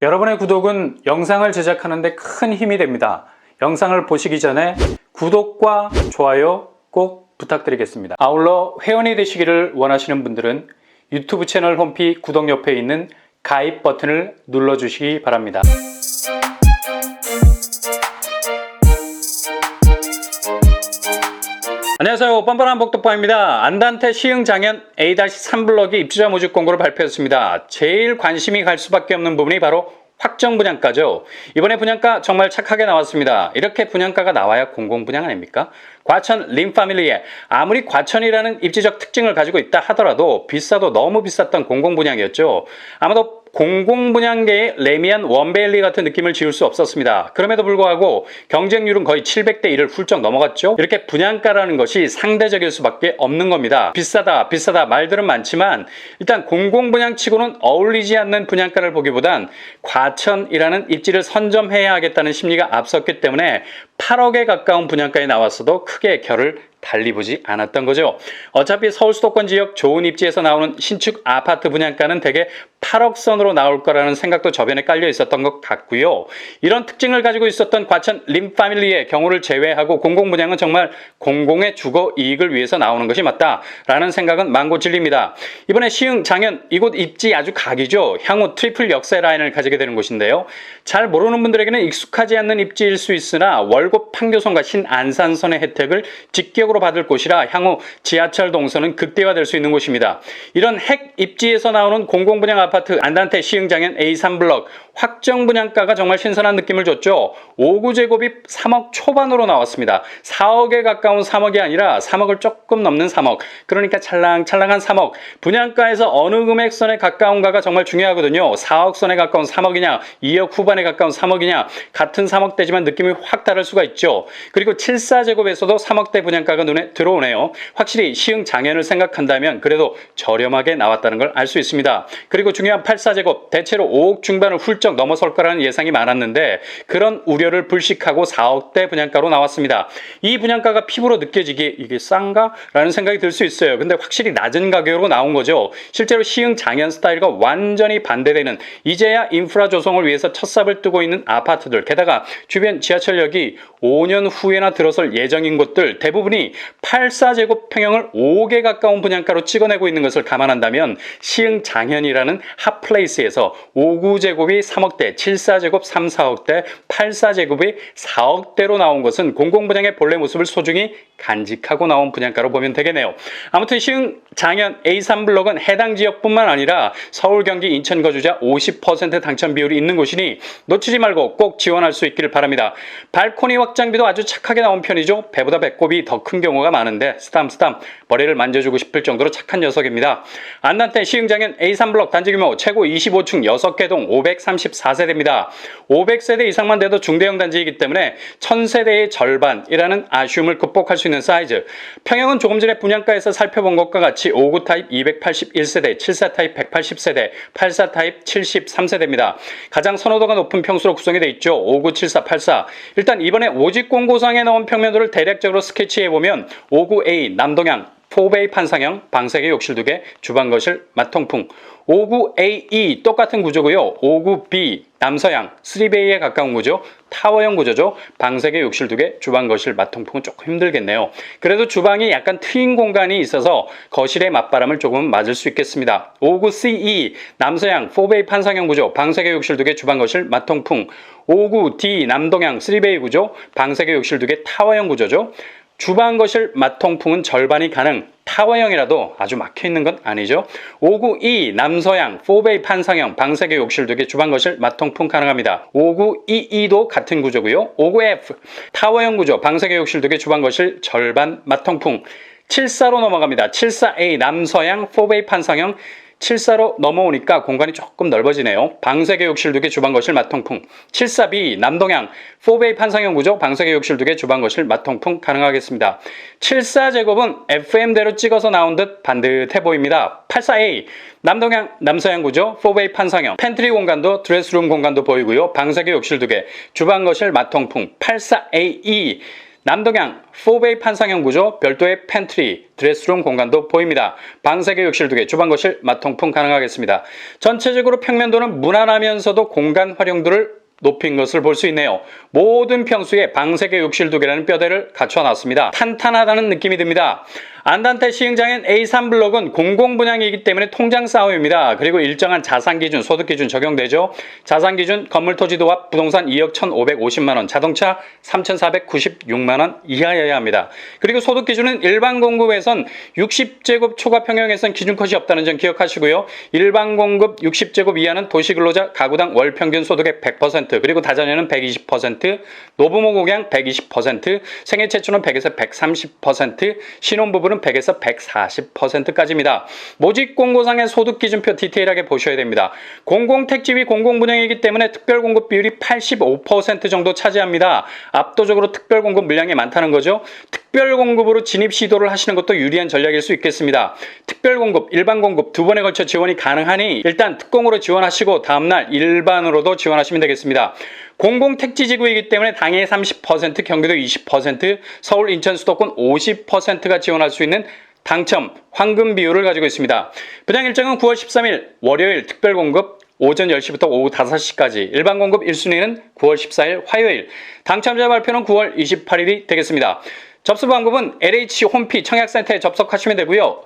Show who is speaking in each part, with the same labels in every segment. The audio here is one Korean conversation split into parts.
Speaker 1: 여러분의 구독은 영상을 제작하는 데 큰 힘이 됩니다. 영상을 보시기 전에 구독과 좋아요 꼭 부탁드리겠습니다. 아울러 회원이 되시기를 원하시는 분들은 유튜브 채널 홈피 구독 옆에 있는 가입 버튼을 눌러주시기 바랍니다. 안녕하세요. 뻔뻔한 복덕방입니다. 안단테 시흥장현 A-3 블럭이 입주자 모집 공고를 발표했습니다. 제일 관심이 갈 수밖에 없는 부분이 바로 확정 분양가죠. 이번에 분양가 정말 착하게 나왔습니다. 이렇게 분양가가 나와야 공공분양 아닙니까? 과천 림파밀리에 아무리 과천이라는 입지적 특징을 가지고 있다 하더라도 비싸도 너무 비쌌던 공공분양이었죠. 아마도 공공분양계의 레미안 원베일리 같은 느낌을 지울 수 없었습니다. 그럼에도 불구하고 경쟁률은 거의 700대 1을 훌쩍 넘어갔죠. 이렇게 분양가라는 것이 상대적일 수밖에 없는 겁니다. 비싸다 말들은 많지만 일단 공공분양치고는 어울리지 않는 분양가를 보기보단 과천이라는 입지를 선점해야 하겠다는 심리가 앞섰기 때문에 8억에 가까운 분양가에 나왔어도 크게 결을 달리 보지 않았던 거죠. 어차피 서울 수도권 지역 좋은 입지에서 나오는 신축 아파트 분양가는 대개 8억 선으로 나올 거라는 생각도 저변에 깔려 있었던 것 같고요. 이런 특징을 가지고 있었던 과천 림파밀리의 경우를 제외하고 공공분양은 정말 공공의 주거 이익을 위해서 나오는 것이 맞다라는 생각은 망고진리입니다. 이번에 시흥 장현 이곳 입지 아주 각이죠. 향후 트리플 역세 라인을 가지게 되는 곳인데요. 잘 모르는 분들에게는 익숙하지 않는 입지일 수 있으나 월곶 판교선과 신안산선의 혜택을 직격으로 받을 곳이라 향후 지하철 동선은 극대화될 수 있는 곳입니다. 이런 핵 입지에서 나오는 공공분양 아파트 안단테 시흥장현 A3 블럭 확정 분양가가 정말 신선한 느낌을 줬죠. 5구제곱이 3억 초반으로 나왔습니다. 4억에 가까운 3억이 아니라 3억을 조금 넘는 3억. 그러니까 찰랑찰랑한 3억. 분양가에서 어느 금액선에 가까운가가 정말 중요하거든요. 4억 선에 가까운 3억이냐 2억 후반에 가까운 3억이냐 같은 3억대지만 느낌이 확 다를 수가 있죠. 그리고 7사제곱에서도 3억대 분양가가 눈에 들어오네요. 확실히 시흥 장현을 생각한다면 그래도 저렴하게 나왔다는 걸 알 수 있습니다. 그리고 중요한 8사제곱 대체로 5억 중반을 훌쩍 넘어설 거라는 예상이 많았는데 그런 우려를 불식하고 4억대 분양가로 나왔습니다. 이 분양가가 피부로 느껴지기에 이게 싼가? 라는 생각이 들 수 있어요. 근데 확실히 낮은 가격으로 나온 거죠. 실제로 시흥 장현 스타일과 완전히 반대되는 이제야 인프라 조성을 위해서 첫삽을 뜨고 있는 아파트들 게다가 주변 지하철역이 5년 후에나 들어설 예정인 곳들 대부분이 8사제곱 평형을 5억에 가까운 분양가로 찍어내고 있는 것을 감안한다면 시흥 장현이라는 핫플레이스에서 5구제곱이 3억대, 7사제곱 3, 4억대, 8사제곱이 4억대로 나온 것은 공공분양의 본래 모습을 소중히 간직하고 나온 분양가로 보면 되겠네요. 아무튼 시흥 장현 A3 블럭은 해당 지역뿐만 아니라 서울, 경기, 인천 거주자 50% 당첨 비율이 있는 곳이니 놓치지 말고 꼭 지원할 수 있기를 바랍니다. 발코니 확장비도 아주 착하게 나온 편이죠. 배보다 배꼽이 더 큰 경우가 많은데 스탐 머리를 만져주고 싶을 정도로 착한 녀석입니다. 안단테 시흥장현 A3 블럭 단지 규모 최고 25층 6개 동 534세대입니다. 500세대 이상만 돼도 중대형 단지이기 때문에 1000세대의 절반이라는 아쉬움을 극복할 수 있는 사이즈. 평형은 조금 전에 분양가에서 살펴본 것과 같이 5구 타입 281세대, 7사 타입 180세대, 8사 타입 73세대입니다. 가장 선호도가 높은 평수로 구성이 되어 있죠. 5구, 7사, 8사. 일단 이번에 모집 공고상에 나온 평면도를 대략적으로 스케치해보면 5구A 남동향 4베이 판상형, 방세개 욕실 2개, 주방 거실, 마통풍. 5구AE 똑같은 구조고요. 5구B 남서향 3베이에 가까운 구조, 타워형 구조죠. 방세개 욕실 2개, 주방 거실, 마통풍은 조금 힘들겠네요. 그래도 주방이 약간 트인 공간이 있어서 거실의 맞바람을 조금 맞을 수 있겠습니다. 5구CE 남서향 4베이 판상형 구조, 방세개 욕실 2개, 주방 거실, 마통풍. 5구D 남동향 3베이 구조, 방세개 욕실 2개, 타워형 구조죠. 주방 거실 마통풍은 절반이 가능. 타워형이라도 아주 막혀있는 건 아니죠. 5구E 남서향 4베이 판상형 방세개 욕실 2개 주방 거실 마통풍 가능합니다. 5구EE도 같은 구조고요. 5구F 타워형 구조 방세개 욕실 2개 주방 거실 절반 마통풍. 7사로 넘어갑니다. 7사A 남서향 4베이 판상형 7사로 넘어오니까 공간이 조금 넓어지네요. 방세개 욕실 2개 주방 거실 마통풍. 7사B 남동향 4베이 판상형 구조 방세개 욕실 2개 주방 거실 마통풍 가능하겠습니다. 7사제곱은 FM대로 찍어서 나온 듯 반듯해 보입니다. 8사A 남동향 남서향 구조 4베이 판상형 팬트리 공간도 드레스룸 공간도 보이고요. 방세개 욕실 2개 주방 거실 마통풍. 8사AE 남동향 4베이 판상형 구조, 별도의 팬트리, 드레스룸 공간도 보입니다. 방세개 욕실 2개, 주방 거실 맞통풍 가능하겠습니다. 전체적으로 평면도는 무난하면서도 공간 활용도를 높인 것을 볼 수 있네요. 모든 평수에 방세개 욕실 2개라는 뼈대를 갖춰놨습니다. 탄탄하다는 느낌이 듭니다. 안단테 시흥장엔 A3 블록은 공공분양이기 때문에 통장 싸움입니다. 그리고 일정한 자산기준, 소득기준 적용되죠. 자산기준 건물토지도합 부동산 2억 1,550만원, 자동차 3,496만원 이하여야 합니다. 그리고 소득기준은 일반공급에선 60제곱 초과평형에선 기준컷이 없다는 점 기억하시고요. 일반공급 60제곱 이하는 도시근로자 가구당 월평균 소득의 100%, 그리고 다자녀는 120%, 노부모 고객 120%, 생애 최초는 100에서 130%, 신혼부부는 100에서 140%까지입니다. 모집 공고상의 소득 기준표 디테일하게 보셔야 됩니다. 공공택지위 공공분양이기 때문에 특별공급 비율이 85% 정도 차지합니다. 압도적으로 특별공급 물량이 많다는 거죠. 특별공급으로 진입 시도를 하시는 것도 유리한 전략일 수 있겠습니다. 특별공급, 일반공급 두 번에 걸쳐 지원이 가능하니 일단 특공으로 지원하시고 다음날 일반으로도 지원하시면 되겠습니다. 공공택지지구이기 때문에 당해 30%, 경기도 20%, 서울, 인천, 수도권 50%가 지원할 수 있는 당첨, 황금 비율을 가지고 있습니다. 분양 일정은 9월 13일 월요일 특별공급 오전 10시부터 오후 5시까지, 일반공급 1순위는 9월 14일 화요일, 당첨자 발표는 9월 28일이 되겠습니다. 접수 방법은 LH 홈피 청약센터에 접속하시면 되고요.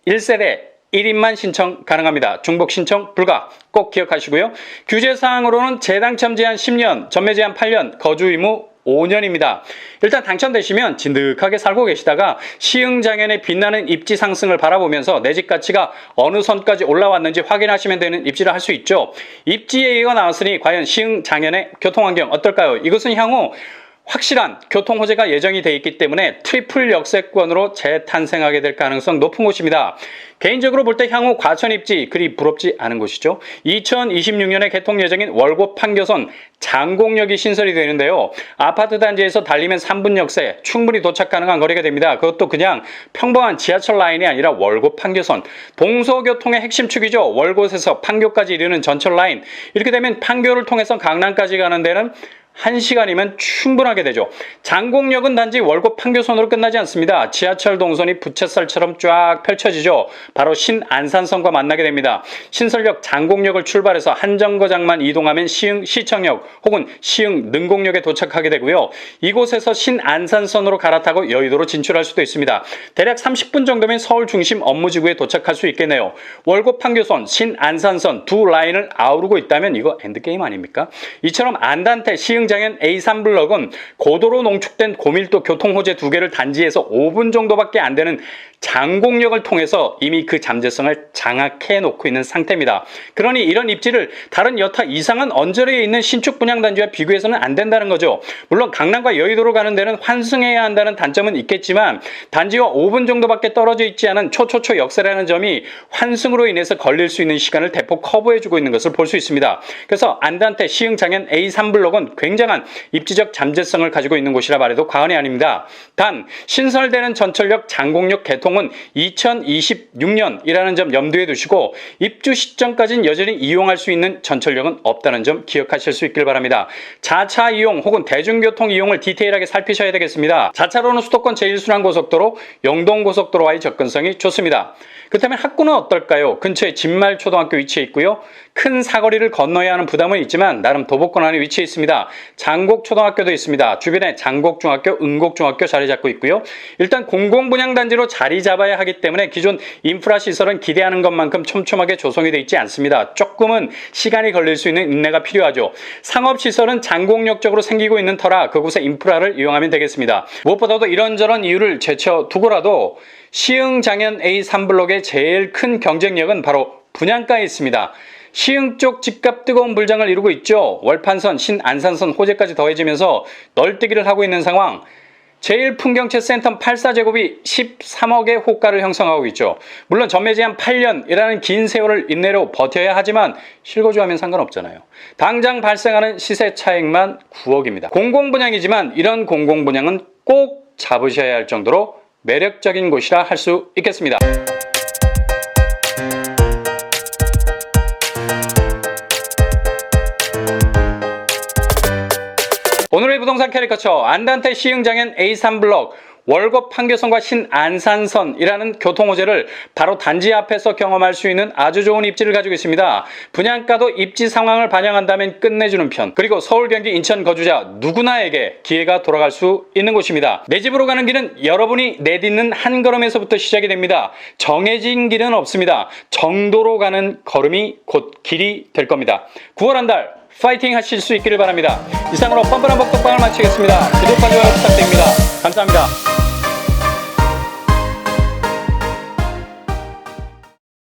Speaker 1: 1세대 1인만 신청 가능합니다. 중복 신청 불가 꼭 기억하시고요. 규제사항으로는 재당첨 제한 10년, 전매 제한 8년, 거주 의무 5년입니다. 일단 당첨되시면 진득하게 살고 계시다가 시흥장현의 빛나는 입지 상승을 바라보면서 내 집 가치가 어느 선까지 올라왔는지 확인하시면 되는 입지를 할 수 있죠. 입지 얘기가 나왔으니 과연 시흥장현의 교통환경 어떨까요? 이것은 향후 확실한 교통 호재가 예정이 돼 있기 때문에 트리플 역세권으로 재탄생하게 될 가능성 높은 곳입니다. 개인적으로 볼 때 향후 과천 입지 그리 부럽지 않은 곳이죠. 2026년에 개통 예정인 월곶 판교선 장곡역이 신설이 되는데요. 아파트 단지에서 달리면 3분 역세 충분히 도착 가능한 거리가 됩니다. 그것도 그냥 평범한 지하철 라인이 아니라 월곶 판교선, 동서교통의 핵심 축이죠. 월곶에서 판교까지 이르는 전철 라인, 이렇게 되면 판교를 통해서 강남까지 가는 데는 1시간이면 충분하게 되죠. 장곡역은 단지 월곶 판교선으로 끝나지 않습니다. 지하철 동선이 부채살처럼 쫙 펼쳐지죠. 바로 신안산선과 만나게 됩니다. 신설역 장곡역을 출발해서 한정거장만 이동하면 시흥 시청역 혹은 시흥 능곡역에 도착하게 되고요. 이곳에서 신안산선으로 갈아타고 여의도로 진출할 수도 있습니다. 대략 30분 정도면 서울 중심 업무지구에 도착할 수 있겠네요. 월곶 판교선, 신안산선 두 라인을 아우르고 있다면 이거 엔드게임 아닙니까? 이처럼 안단테 시흥 장현 A3 블럭은 고도로 농축된 고밀도 교통호재 2개를 단지에서 5분 정도밖에 안 되는 장곡역을 통해서 이미 그 잠재성을 장악해 놓고 있는 상태입니다. 그러니 이런 입지를 다른 여타 이상한 언저리에 있는 신축 분양 단지와 비교해서는 안 된다는 거죠. 물론 강남과 여의도로 가는 데는 환승해야 한다는 단점은 있겠지만 단지와 5분 정도밖에 떨어져 있지 않은 초초초 역세라는 점이 환승으로 인해서 걸릴 수 있는 시간을 대폭 커버해주고 있는 것을 볼 수 있습니다. 그래서 안단테 시흥 장현 A3 블럭은 굉장한 입지적 잠재성을 가지고 있는 곳이라 말해도 과언이 아닙니다. 단 신설되는 전철역 장곡역 개통은 2026년이라는 점 염두에 두시고 입주 시점까지는 여전히 이용할 수 있는 전철역은 없다는 점 기억하실 수 있길 바랍니다. 자차 이용 혹은 대중교통 이용을 디테일하게 살피셔야 되겠습니다. 자차로는 수도권 제1순환고속도로, 영동고속도로와의 접근성이 좋습니다. 그렇다면 학구는 어떨까요? 근처에 진말초등학교 위치해 있고요. 큰 사거리를 건너야 하는 부담은 있지만 나름 도보권 안에 위치해 있습니다. 장곡초등학교도 있습니다. 주변에 장곡중학교, 응곡중학교 자리 잡고 있고요. 일단 공공분양단지로 자리 잡아야 하기 때문에 기존 인프라 시설은 기대하는 것만큼 촘촘하게 조성이 되어 있지 않습니다. 조금은 시간이 걸릴 수 있는 인내가 필요하죠. 상업시설은 장곡역 쪽으로 생기고 있는 터라 그곳의 인프라를 이용하면 되겠습니다. 무엇보다도 이런저런 이유를 제쳐두고라도 시흥 장현 A3 블록의 제일 큰 경쟁력은 바로 분양가에 있습니다. 시흥 쪽 집값 뜨거운 불장을 이루고 있죠. 월판선, 신안산선 호재까지 더해지면서 널뛰기를 하고 있는 상황. 제1풍경채 센텀 84제곱이 13억의 호가를 형성하고 있죠. 물론 전매 제한 8년이라는 긴 세월을 인내로 버텨야 하지만 실거주하면 상관없잖아요. 당장 발생하는 시세 차익만 9억입니다. 공공분양이지만 이런 공공분양은 꼭 잡으셔야 할 정도로 매력적인 곳이라 할 수 있겠습니다. 오늘의 부동산 부동산 캐리커처 안단테 시흥장현 A3블럭 월곡 판교선과 신안산선이라는 교통호재를 바로 단지 앞에서 경험할 수 있는 아주 좋은 입지를 가지고 있습니다. 분양가도 입지 상황을 반영한다면 끝내주는 편, 그리고 서울, 경기, 인천 거주자 누구나에게 기회가 돌아갈 수 있는 곳입니다. 내 집으로 가는 길은 여러분이 내딛는 한 걸음에서부터 시작이 됩니다. 정해진 길은 없습니다. 정도로 가는 걸음이 곧 길이 될 겁니다. 9월 한 달 파이팅 하실 수 있기를 바랍니다. 이상으로 뻔뻔한 복덕방을 마치겠습니다. 구독과 좋아요 부탁드립니다. 감사합니다.